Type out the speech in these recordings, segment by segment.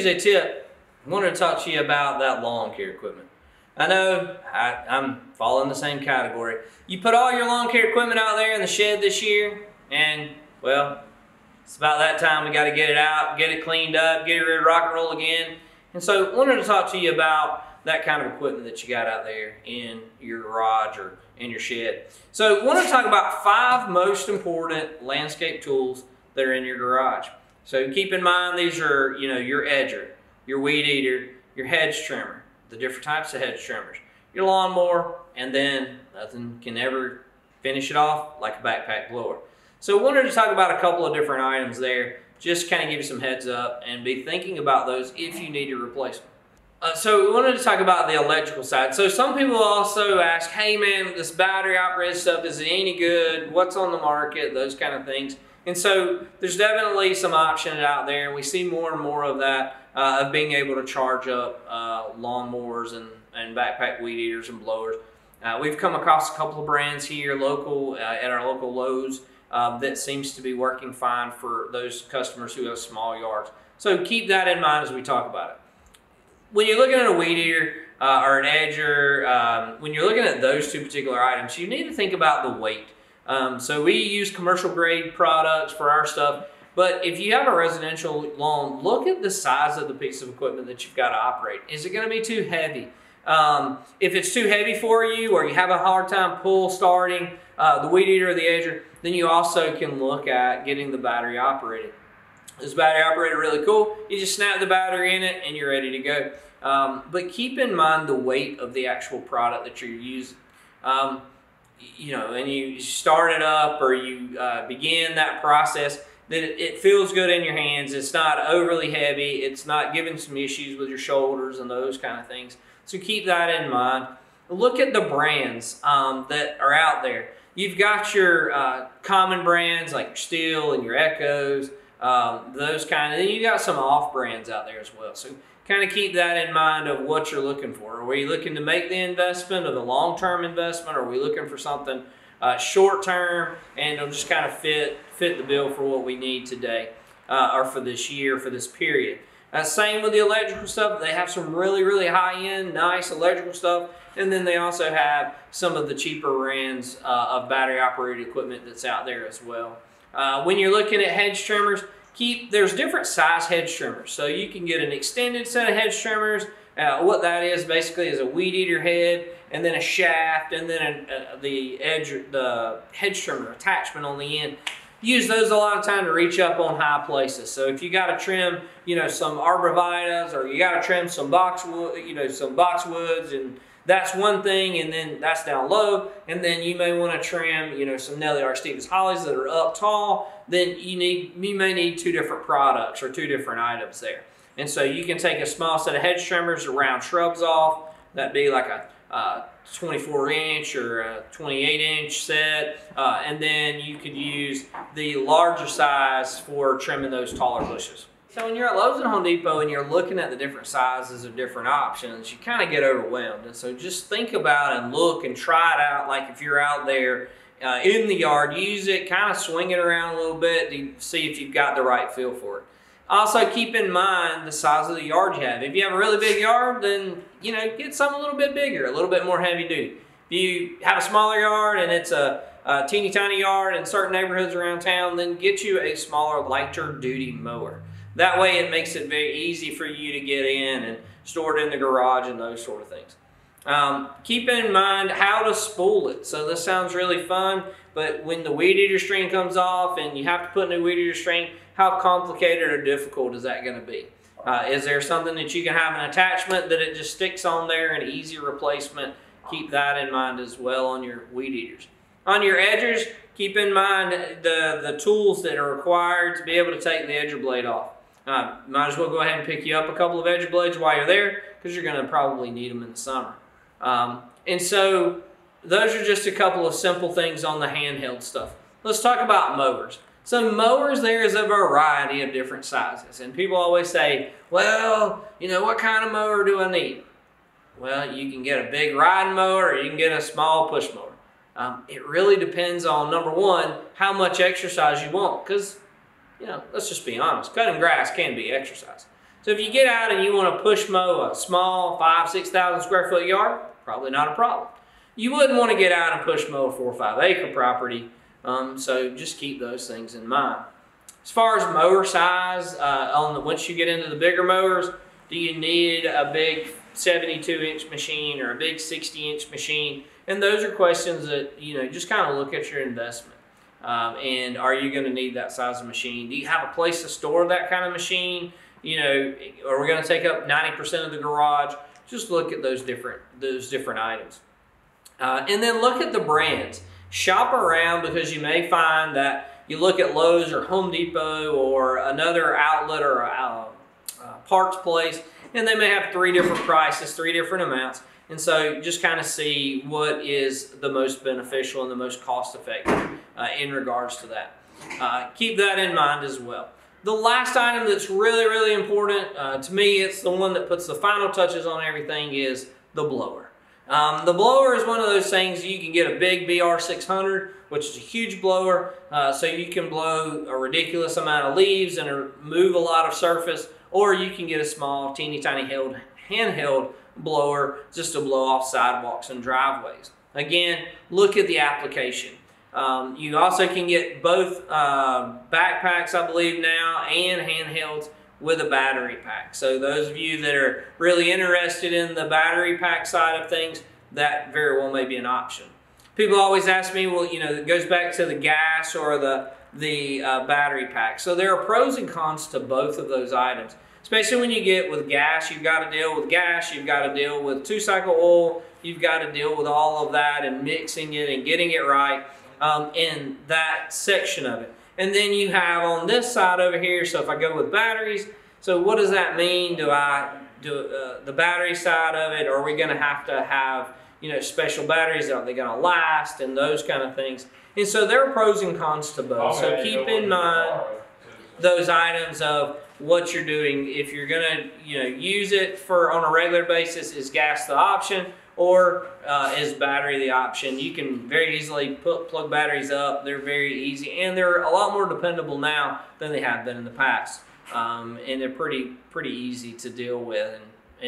Tuesday tip, I wanted to talk to you about that lawn care equipment. I know I'm following the same category. You put all your lawn care equipment out there in the shed this year, and well, it's about that time we got to get it out, get it cleaned up, get it ready to rock and roll again. And so I wanted to talk to you about that kind of equipment that you got out there in your garage or in your shed. So I want to talk about 5 most important landscape tools that are in your garage. So keep in mind, these are, your edger, your weed eater, your hedge trimmer, the different types of hedge trimmers, your lawnmower, and then nothing can ever finish it off like a backpack blower. So I wanted to talk about a couple of different items there, just kind of give you some heads up and be thinking about those if you need to replace them. So we wanted to talk about the electrical side. So some people also ask, hey man, this battery operated stuff, is it any good? What's on the market? Those kind of things. And so there's definitely some options out there, and we see more and more of that, of being able to charge up lawnmowers and backpack weed eaters and blowers. We've come across a couple of brands here local at our local Lowe's that seems to be working fine for those customers who have small yards. So keep that in mind as we talk about it. When you're looking at a weed eater or an edger, when you're looking at those 2 particular items, you need to think about the weight. So we use commercial grade products for our stuff, but if you have a residential lawn, look at the size of the piece of equipment that you've got to operate. Is it going to be too heavy? If it's too heavy for you, or you have a hard time starting the weed eater or the edger, then you also can look at getting the battery operated. This battery operated really cool. You just snap the battery in it and you're ready to go. But keep in mind the weight of the actual product that you're using. And you start it up or you begin that process, that it feels good in your hands. It's not overly heavy. It's not giving some issues with your shoulders and those kind of things. So keep that in mind. Look at the brands that are out there. You've got your common brands like your Stihl and your Echoes, those kind of. Then you got some off brands out there as well. So kind of keep that in mind of what you're looking for. Are we looking to make the investment or the long-term investment? Or are we looking for something short-term and it'll just kind of fit the bill for what we need today or for this year, for this period? Same with the electrical stuff. They have some really, really high-end, nice electrical stuff. And then they also have some of the cheaper brands of battery-operated equipment that's out there as well. When you're looking at hedge trimmers, there's different size hedge trimmers. So you can get an extended set of hedge trimmers. What that is basically is a weed eater head, and then a shaft, and then the hedge trimmer attachment on the end. Use those a lot of time to reach up on high places. So if you got to trim, some arborvitaes, or you got to trim some boxwood, some boxwoods, and that's one thing, and then that's down low. And then you may want to trim, some Nellie R. Stevens hollies that are up tall. Then you may need 2 different products or 2 different items there. And so you can take a small set of hedge trimmers to round shrubs off. That'd be like a 24-inch or a 28-inch set, and then you could use the larger size for trimming those taller bushes. So when you're at Lowe's and Home Depot and you're looking at the different sizes of different options, you kind of get overwhelmed. And so just think about and look and try it out. Like if you're out there in the yard, use it, kind of swing it around a little bit to see if you've got the right feel for it. Also keep in mind the size of the yard you have. If you have a really big yard, then get something a little bit bigger, a little bit more heavy duty. If you have a smaller yard and it's a teeny tiny yard in certain neighborhoods around town, then get you a smaller, lighter duty mower. That way it makes it very easy for you to get in and store it in the garage and those sort of things. Keep in mind how to spool it. So this sounds really fun, but when the weed eater string comes off and you have to put in a weed eater string, how complicated or difficult is that going to be? Is there something that you can have an attachment that it just sticks on there, an easy replacement? Keep that in mind as well on your weed eaters. On your edgers, keep in mind the tools that are required to be able to take the edger blade off. Might as well go ahead and pick you up a couple of edger blades while you're there, because you're going to probably need them in the summer. And so those are just a couple of simple things on the handheld stuff. Let's talk about mowers. So mowers, there is a variety of different sizes. And people always say, well, what kind of mower do I need? Well, you can get a big riding mower or you can get a small push mower. It really depends on, number one, how much exercise you want. Because, let's just be honest, cutting grass can be exercise. So if you get out and you want to push mow a small 5,000–6,000 square foot yard, probably not a problem. You wouldn't want to get out and push mow a 4 or 5 acre property, so just keep those things in mind. As far as mower size, once you get into the bigger mowers, do you need a big 72-inch machine or a big 60-inch machine? And those are questions that, just kind of look at your investment. And are you going to need that size of machine? Do you have a place to store that kind of machine? Are we going to take up 90% of the garage? Just look at those different items. And then look at the brands. Shop around, because you may find that you look at Lowe's or Home Depot or another outlet or a parts place, and they may have 3 different prices, 3 different amounts. And so just kind of see what is the most beneficial and the most cost effective in regards to that. Keep that in mind as well. The last item that's really, really important, to me, it's the one that puts the final touches on everything, is the blower. The blower is one of those things. You can get a big BR600, which is a huge blower, so you can blow a ridiculous amount of leaves and remove a lot of surface, or you can get a small, teeny tiny handheld blower just to blow off sidewalks and driveways. Again, look at the application. You also can get both backpacks, I believe now, and handhelds with a battery pack. So those of you that are really interested in the battery pack side of things, that very well may be an option. People always ask me, well, it goes back to the gas or the battery pack. So there are pros and cons to both of those items. Especially when you get with gas, you've got to deal with gas, you've got to deal with 2-cycle oil, you've got to deal with all of that and mixing it and getting it right in that section of it. And then you have on this side over here, so if I go with batteries, so what does that mean? Do I do the battery side of it? Or are we going to have special batteries? Are they going to last? And those kind of things. And so there are pros and cons to both. So keep in mind those items of what you're doing. If you're going to use it on a regular basis, is gas the option? Or is battery the option? You can very easily plug batteries up. They're very easy, and they're a lot more dependable now than they have been in the past. And they're pretty easy to deal with. And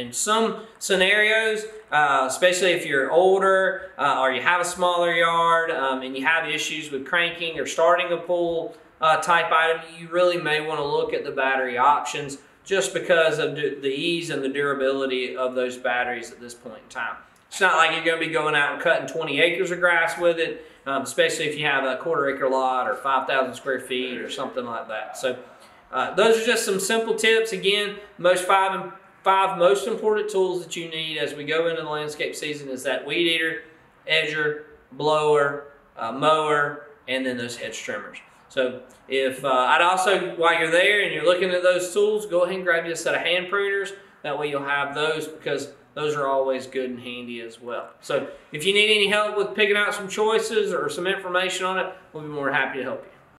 in some scenarios, especially if you're older or you have a smaller yard and you have issues with cranking or starting a pool type item, you really may want to look at the battery options just because of the ease and the durability of those batteries at this point in time. It's not like you're going to be going out and cutting 20 acres of grass with it, especially if you have a 1/4 acre lot or 5,000 square feet or something like that. So those are just some simple tips. Again, five most important tools that you need as we go into the landscape season is that weed eater, edger, blower, mower, and then those hedge trimmers. So I'd also, while you're there and you're looking at those tools, go ahead and grab you a set of hand pruners. That way you'll have those, because those are always good and handy as well. So if you need any help with picking out some choices or some information on it, we'll be more than happy to help you.